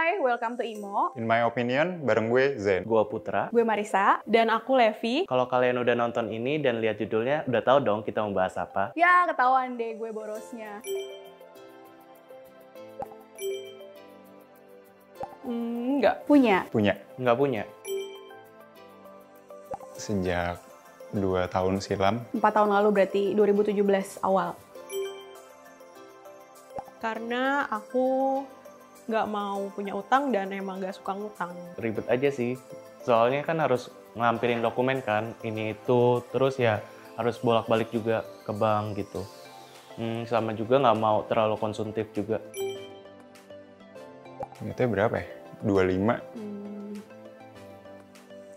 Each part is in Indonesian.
Hai, welcome to IMO. In my opinion, bareng gue Zen. Gua Putra. Gue Marisa. Dan aku Levi. Kalau kalian udah nonton ini dan lihat judulnya, udah tahu dong kita mau bahas apa. Ya, ketahuan deh gue borosnya. Enggak. Punya. Nggak punya. Sejak 2 tahun silam. 4 tahun lalu berarti 2017 awal. Karena aku nggak mau punya utang dan emang nggak suka ngutang. Ribet aja sih. Soalnya kan harus ngampirin dokumen kan, ini itu. Terus ya harus bolak-balik juga ke bank gitu. Sama juga nggak mau terlalu konsumtif juga. Itu berapa ya? 25?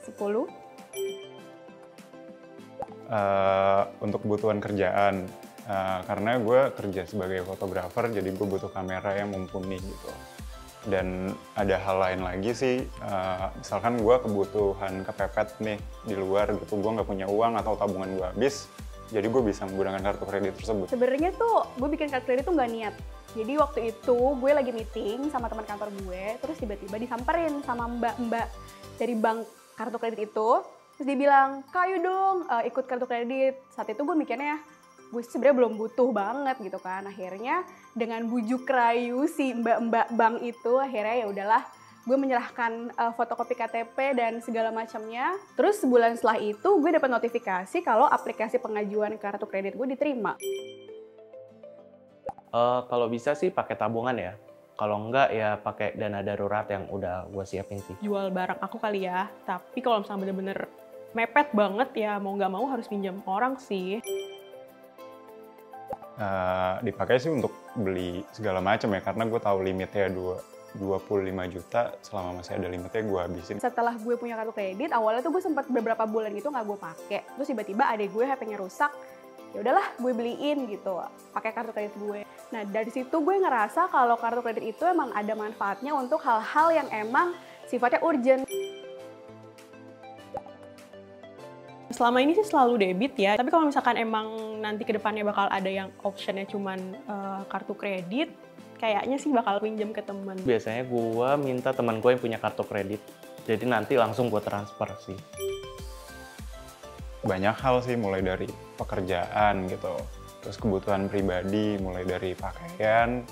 10. Untuk kebutuhan kerjaan. Karena gue kerja sebagai fotografer, jadi gue butuh kamera yang mumpuni gitu. Dan ada hal lain lagi sih, misalkan gue kebutuhan kepepet nih di luar gitu, gue nggak punya uang atau tabungan gue habis, jadi gue bisa menggunakan kartu kredit tersebut. Sebenarnya tuh gue bikin kartu kredit tuh nggak niat. Jadi waktu itu gue lagi meeting sama teman kantor gue, terus tiba-tiba disamperin sama mbak-mbak dari bank kartu kredit itu. Terus dia bilang, "Kayu dong ikut kartu kredit." Saat itu gue mikirnya, gue sebenarnya belum butuh banget gitu kan. Akhirnya dengan bujuk rayu si mbak-mbak bank itu, akhirnya ya udahlah, gue menyerahkan fotokopi KTP dan segala macamnya. Terus sebulan setelah itu gue dapat notifikasi kalau aplikasi pengajuan kartu kredit gue diterima. Kalau bisa sih pakai tabungan ya. Kalau enggak ya pakai dana darurat yang udah gue siapin sih. Jual barang aku kali ya. Tapi kalau misalnya bener-bener mepet banget ya mau nggak mau harus pinjam orang sih. Dipakai sih untuk beli segala macam ya, karena gue tahu limitnya 25 juta, selama masih ada limitnya gue habisin. Setelah gue punya kartu kredit, awalnya tuh gue sempat beberapa bulan gitu nggak gue pakai. Terus tiba-tiba adek gue HP-nya rusak, ya udahlah gue beliin gitu, pakai kartu kredit gue. Nah dari situ gue ngerasa kalau kartu kredit itu emang ada manfaatnya untuk hal-hal yang emang sifatnya urgent. Selama ini sih selalu debit ya. Tapi kalau misalkan emang nanti ke depannya bakal ada yang optionnya cuman kartu kredit, kayaknya sih bakal pinjam ke temen. Biasanya gue minta teman gue yang punya kartu kredit. Jadi nanti langsung gue transfer sih. Banyak hal sih, mulai dari pekerjaan gitu, terus kebutuhan pribadi, mulai dari pakaian,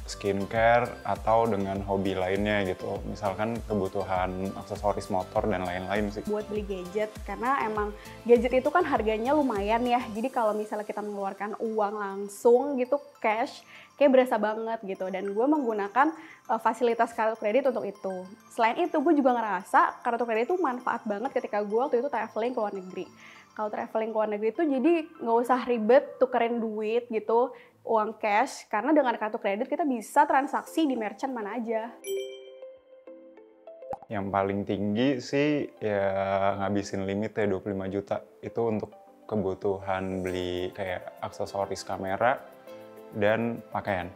skincare, atau dengan hobi lainnya gitu. Misalkan kebutuhan aksesoris motor dan lain-lain sih. Buat beli gadget, karena emang gadget itu kan harganya lumayan ya. Jadi kalau misalnya kita mengeluarkan uang langsung gitu, cash, kayak berasa banget gitu. Dan gue menggunakan fasilitas kartu kredit untuk itu. Selain itu, gue juga ngerasa kartu kredit itu manfaat banget ketika gue waktu itu traveling ke luar negeri. Kalau traveling ke luar negeri itu jadi nggak usah ribet tukerin duit gitu, uang cash, karena dengan kartu kredit kita bisa transaksi di merchant mana aja. Yang paling tinggi sih ya ngabisin limitnya 25 juta. Itu untuk kebutuhan beli kayak aksesoris kamera dan pakaian.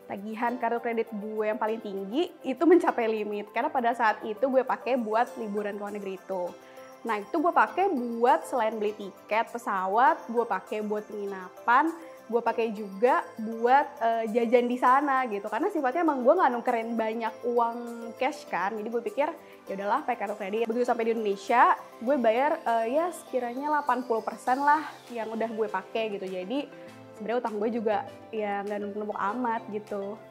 Tagihan kartu kredit gue yang paling tinggi itu mencapai limit, karena pada saat itu gue pakai buat liburan ke luar negeri itu. Nah itu gue pakai buat selain beli tiket pesawat, gue pakai buat penginapan, gue pakai juga buat jajan di sana gitu. Karena sifatnya emang gue nggak nukerin banyak uang cash kan, jadi gue pikir ya udahlah pakai kartu kredit. Begitu sampai di Indonesia, gue bayar ya sekiranya 80% lah yang udah gue pakai gitu. Jadi sebenarnya utang gue juga ya nggak numpuk-numpuk amat gitu.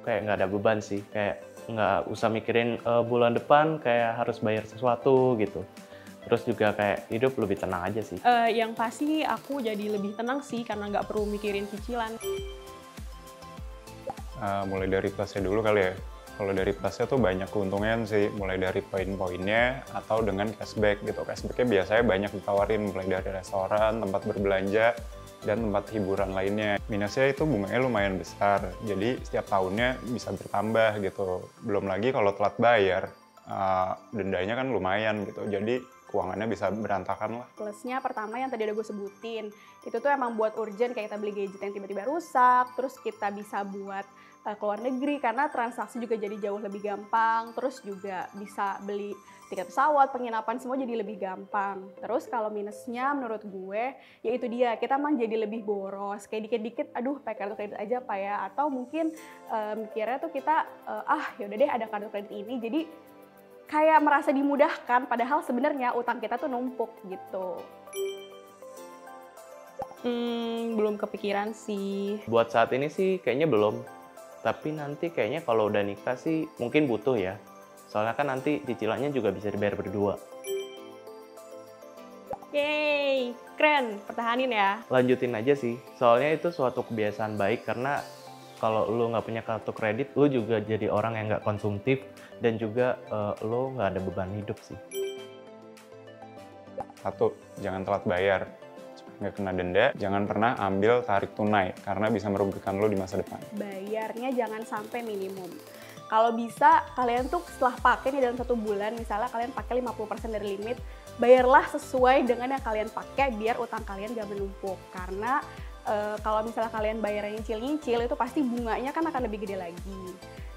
Kayak nggak ada beban sih, kayak nggak usah mikirin bulan depan kayak harus bayar sesuatu gitu. Terus juga kayak hidup lebih tenang aja sih. Yang pasti aku jadi lebih tenang sih karena nggak perlu mikirin cicilan. Mulai dari plusnya dulu kali ya. Kalau dari plusnya tuh banyak keuntungan sih, mulai dari poin-poinnya atau dengan cashback gitu. Cashbacknya biasanya banyak ditawarin, mulai dari restoran, tempat berbelanja, dan tempat hiburan lainnya. Minusnya itu bunganya lumayan besar, jadi setiap tahunnya bisa bertambah gitu. Belum lagi kalau telat bayar, dendanya kan lumayan gitu, jadi keuangannya bisa berantakan lah. Plusnya pertama yang tadi udah gue sebutin, Itu tuh emang buat urgent, kayak kita beli gadget yang tiba-tiba rusak, terus kita bisa buat ke luar negeri karena transaksi juga jadi jauh lebih gampang, terus juga bisa beli tiket pesawat, penginapan, semua jadi lebih gampang. Terus kalau minusnya menurut gue, ya itu dia, kita emang jadi lebih boros. Kayak dikit-dikit, aduh pakai kartu kredit aja apa ya. Atau mungkin mikirnya tuh kita, yaudah deh ada kartu kredit ini, jadi kayak merasa dimudahkan, padahal sebenarnya utang kita tuh numpuk gitu. Belum kepikiran sih. Buat saat ini sih kayaknya belum. Tapi nanti kayaknya kalau udah nikah sih mungkin butuh ya. Soalnya kan nanti cicilannya juga bisa dibayar berdua. Yeay, keren, pertahanin ya. Lanjutin aja sih. Soalnya itu suatu kebiasaan baik karena kalau lu nggak punya kartu kredit, lu juga jadi orang yang nggak konsumtif dan juga lu nggak ada beban hidup sih. 1, jangan telat bayar. Nggak kena denda, jangan pernah ambil tarik tunai karena bisa merugikan lo di masa depan. Bayarnya jangan sampai minimum. Kalau bisa, kalian tuh setelah pakai nih dalam 1 bulan, misalnya kalian pakai 50% dari limit, bayarlah sesuai dengan yang kalian pakai biar utang kalian gak menumpuk. Karena kalau misalnya kalian bayarnya nyicil-nyicil, itu pasti bunganya kan akan lebih gede lagi.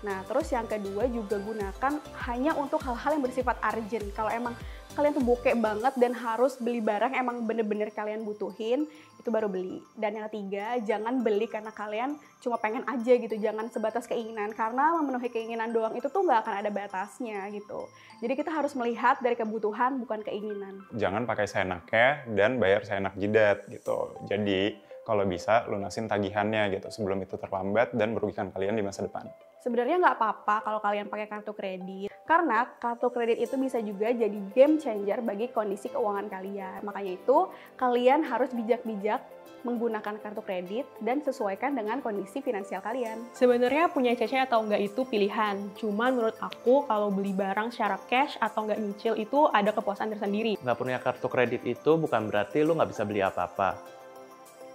Nah, terus yang kedua juga gunakan hanya untuk hal-hal yang bersifat urgent. Kalau emang kalian tuh bokeh banget dan harus beli barang emang bener-bener kalian butuhin, itu baru beli. Dan yang ketiga, jangan beli karena kalian cuma pengen aja gitu, jangan sebatas keinginan. Karena memenuhi keinginan doang itu tuh nggak akan ada batasnya gitu. Jadi kita harus melihat dari kebutuhan bukan keinginan. Jangan pakai seenaknya dan bayar seenak jidat gitu. Jadi kalau bisa lunasin tagihannya gitu sebelum itu terlambat dan merugikan kalian di masa depan. Sebenarnya nggak apa-apa kalau kalian pakai kartu kredit, karena kartu kredit itu bisa juga jadi game changer bagi kondisi keuangan kalian. Makanya itu, kalian harus bijak-bijak menggunakan kartu kredit dan sesuaikan dengan kondisi finansial kalian. Sebenarnya punya CC atau enggak itu pilihan. Cuman menurut aku kalau beli barang secara cash atau enggak nyicil itu ada kepuasan tersendiri. Nggak punya kartu kredit itu bukan berarti lu nggak bisa beli apa-apa.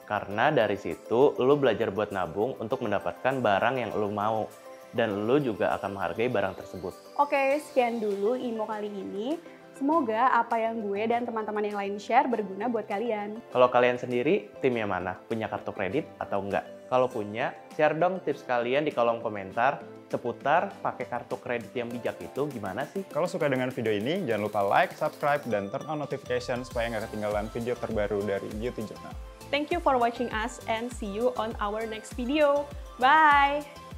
Karena dari situ lu belajar buat nabung untuk mendapatkan barang yang lu mau. Dan lu juga akan menghargai barang tersebut. Oke, sekian dulu IMO kali ini. Semoga apa yang gue dan teman-teman yang lain share berguna buat kalian. Kalau kalian sendiri, tim yang mana? Punya kartu kredit atau enggak? Kalau punya, share dong tips kalian di kolom komentar seputar pakai kartu kredit yang bijak itu gimana sih? Kalau suka dengan video ini, jangan lupa like, subscribe, dan turn on notification supaya nggak ketinggalan video terbaru dari Beauty Journal. Thank you for watching us and see you on our next video. Bye!